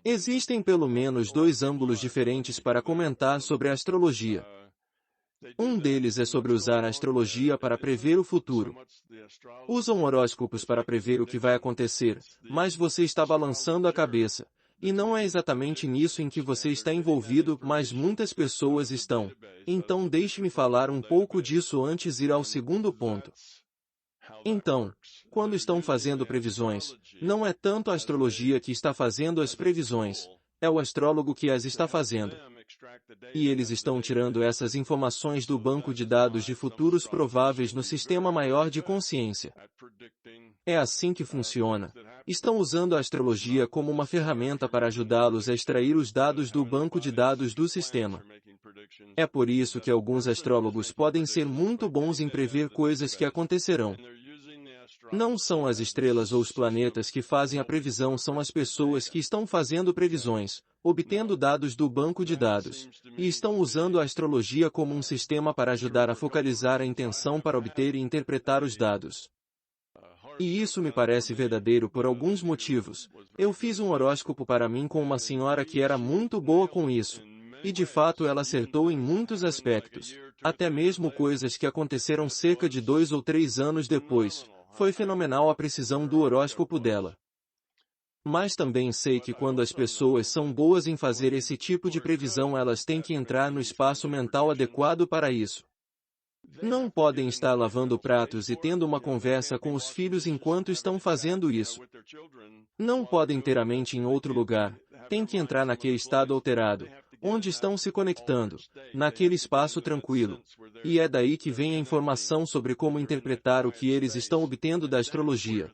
Existem pelo menos dois ângulos diferentes para comentar sobre a astrologia. Um deles é sobre usar a astrologia para prever o futuro. Usam horóscopos para prever o que vai acontecer, mas você está balançando a cabeça. E não é exatamente nisso em que você está envolvido, mas muitas pessoas estão. Então deixe-me falar um pouco disso antes de ir ao segundo ponto. Então, quando estão fazendo previsões, não é tanto a astrologia que está fazendo as previsões, é o astrólogo que as está fazendo. E eles estão tirando essas informações do banco de dados de futuros prováveis no sistema maior de consciência. É assim que funciona. Estão usando a astrologia como uma ferramenta para ajudá-los a extrair os dados do banco de dados do sistema. É por isso que alguns astrólogos podem ser muito bons em prever coisas que acontecerão. Não são as estrelas ou os planetas que fazem a previsão, são as pessoas que estão fazendo previsões, obtendo dados do banco de dados, e estão usando a astrologia como um sistema para ajudar a focalizar a intenção para obter e interpretar os dados. E isso me parece verdadeiro por alguns motivos. Eu fiz um horóscopo para mim com uma senhora que era muito boa com isso. E de fato ela acertou em muitos aspectos. Até mesmo coisas que aconteceram cerca de 2 ou 3 anos depois. Foi fenomenal a precisão do horóscopo dela. Mas também sei que quando as pessoas são boas em fazer esse tipo de previsão, elas têm que entrar no espaço mental adequado para isso. Não podem estar lavando pratos e tendo uma conversa com os filhos enquanto estão fazendo isso. Não podem ter a mente em outro lugar, têm que entrar naquele estado alterado, onde estão se conectando, naquele espaço tranquilo. E é daí que vem a informação sobre como interpretar o que eles estão obtendo da astrologia.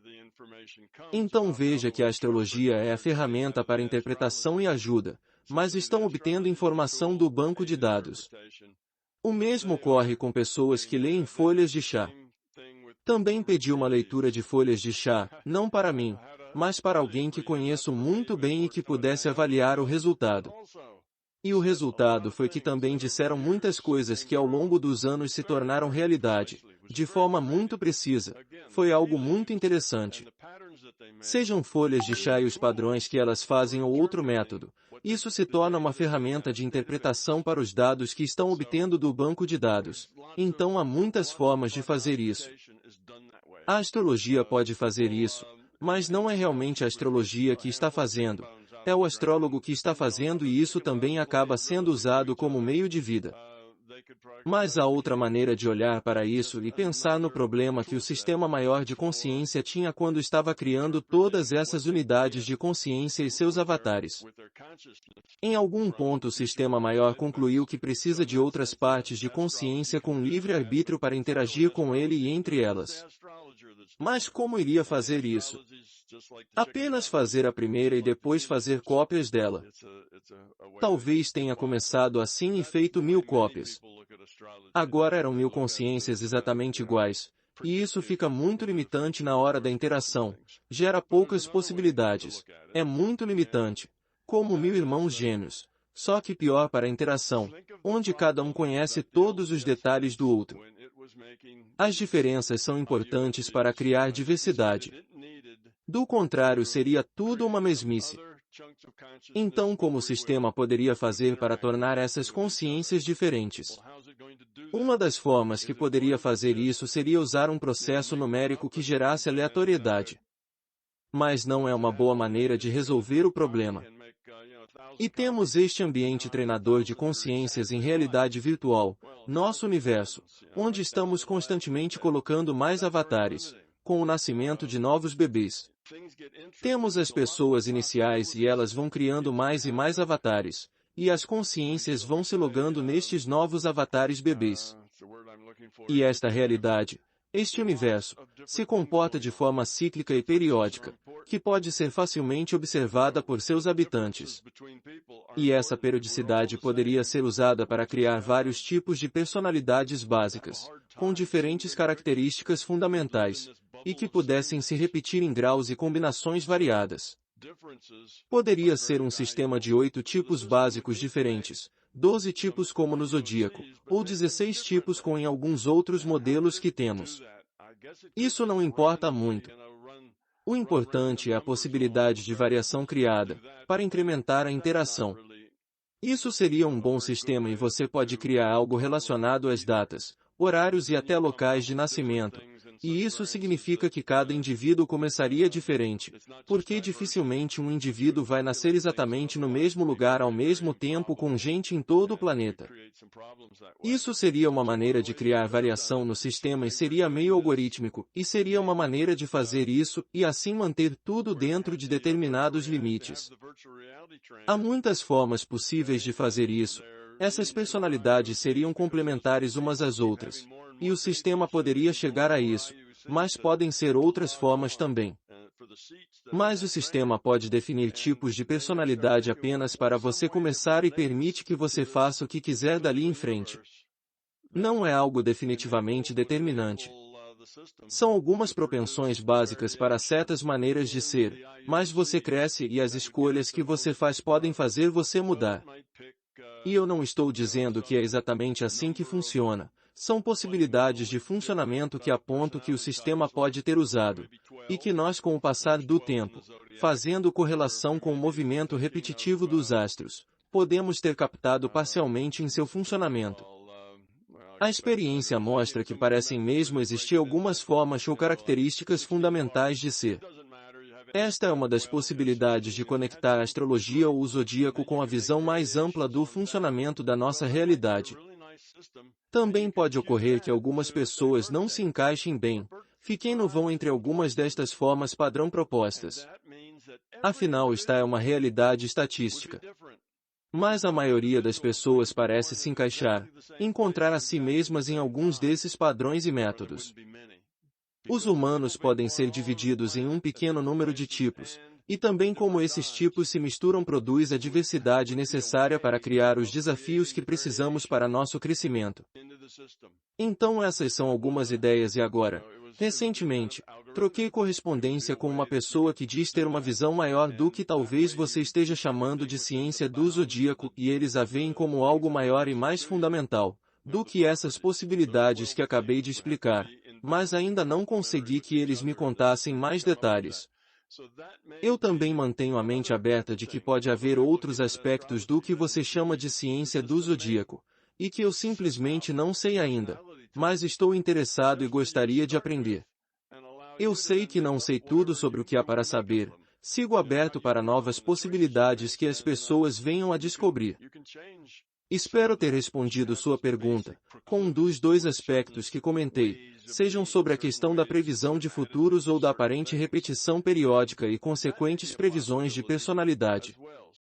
Então veja que a astrologia é a ferramenta para interpretação e ajuda, mas estão obtendo informação do banco de dados. O mesmo ocorre com pessoas que leem folhas de chá. Também pedi uma leitura de folhas de chá, não para mim, mas para alguém que conheço muito bem e que pudesse avaliar o resultado. E o resultado foi que também disseram muitas coisas que ao longo dos anos se tornaram realidade, de forma muito precisa. Foi algo muito interessante. Sejam folhas de chá e os padrões que elas fazem ou outro método, isso se torna uma ferramenta de interpretação para os dados que estão obtendo do banco de dados. Então há muitas formas de fazer isso. A astrologia pode fazer isso, mas não é realmente a astrologia que está fazendo. É o astrólogo que está fazendo e isso também acaba sendo usado como meio de vida. Mas há outra maneira de olhar para isso e pensar no problema que o sistema maior de consciência tinha quando estava criando todas essas unidades de consciência e seus avatares. Em algum ponto o sistema maior concluiu que precisa de outras partes de consciência com livre-arbítrio para interagir com ele e entre elas. Mas como iria fazer isso? Apenas fazer a primeira e depois fazer cópias dela. Talvez tenha começado assim e feito 1000 cópias. Agora eram 1000 consciências exatamente iguais, e isso fica muito limitante na hora da interação, gera poucas possibilidades, é muito limitante, como 1000 irmãos gêmeos, só que pior para a interação, onde cada um conhece todos os detalhes do outro. As diferenças são importantes para criar diversidade. Do contrário, seria tudo uma mesmice. Então, como o sistema poderia fazer para tornar essas consciências diferentes? Uma das formas que poderia fazer isso seria usar um processo numérico que gerasse aleatoriedade. Mas não é uma boa maneira de resolver o problema. E temos este ambiente treinador de consciências em realidade virtual, nosso universo, onde estamos constantemente colocando mais avatares, com o nascimento de novos bebês. Temos as pessoas iniciais e elas vão criando mais e mais avatares, e as consciências vão se logando nestes novos avatares bebês. E esta realidade, este universo, se comporta de forma cíclica e periódica, que pode ser facilmente observada por seus habitantes. E essa periodicidade poderia ser usada para criar vários tipos de personalidades básicas, com diferentes características fundamentais, e que pudessem se repetir em graus e combinações variadas. Poderia ser um sistema de 8 tipos básicos diferentes, 12 tipos como no zodíaco, ou 16 tipos como em alguns outros modelos que temos. Isso não importa muito. O importante é a possibilidade de variação criada, para incrementar a interação. Isso seria um bom sistema e você pode criar algo relacionado às datas, horários e até locais de nascimento. E isso significa que cada indivíduo começaria diferente, porque dificilmente um indivíduo vai nascer exatamente no mesmo lugar ao mesmo tempo com gente em todo o planeta. Isso seria uma maneira de criar variação no sistema e seria meio algorítmico, e seria uma maneira de fazer isso e assim manter tudo dentro de determinados limites. Há muitas formas possíveis de fazer isso. Essas personalidades seriam complementares umas às outras. E o sistema poderia chegar a isso, mas podem ser outras formas também. Mas o sistema pode definir tipos de personalidade apenas para você começar e permite que você faça o que quiser dali em frente. Não é algo definitivamente determinante. São algumas propensões básicas para certas maneiras de ser, mas você cresce e as escolhas que você faz podem fazer você mudar. E eu não estou dizendo que é exatamente assim que funciona. São possibilidades de funcionamento que apontam que o sistema pode ter usado, e que nós com o passar do tempo, fazendo correlação com o movimento repetitivo dos astros, podemos ter captado parcialmente em seu funcionamento. A experiência mostra que parecem mesmo existir algumas formas ou características fundamentais de ser. Esta é uma das possibilidades de conectar a astrologia ou o zodíaco com a visão mais ampla do funcionamento da nossa realidade. Também pode ocorrer que algumas pessoas não se encaixem bem, fiquem no vão entre algumas destas formas padrão propostas. Afinal, esta é uma realidade estatística. Mas a maioria das pessoas parece se encaixar, encontrar a si mesmas em alguns desses padrões e métodos. Os humanos podem ser divididos em um pequeno número de tipos, e também como esses tipos se misturam produz a diversidade necessária para criar os desafios que precisamos para nosso crescimento. Então essas são algumas ideias e agora, recentemente, troquei correspondência com uma pessoa que diz ter uma visão maior do que talvez você esteja chamando de ciência do zodíaco e eles a veem como algo maior e mais fundamental do que essas possibilidades que acabei de explicar, mas ainda não consegui que eles me contassem mais detalhes. Eu também mantenho a mente aberta de que pode haver outros aspectos do que você chama de ciência do zodíaco, e que eu simplesmente não sei ainda, mas estou interessado e gostaria de aprender. Eu sei que não sei tudo sobre o que há para saber, sigo aberto para novas possibilidades que as pessoas venham a descobrir. Espero ter respondido sua pergunta, com um dos dois aspectos que comentei, sejam sobre a questão da previsão de futuros ou da aparente repetição periódica e consequentes previsões de personalidade.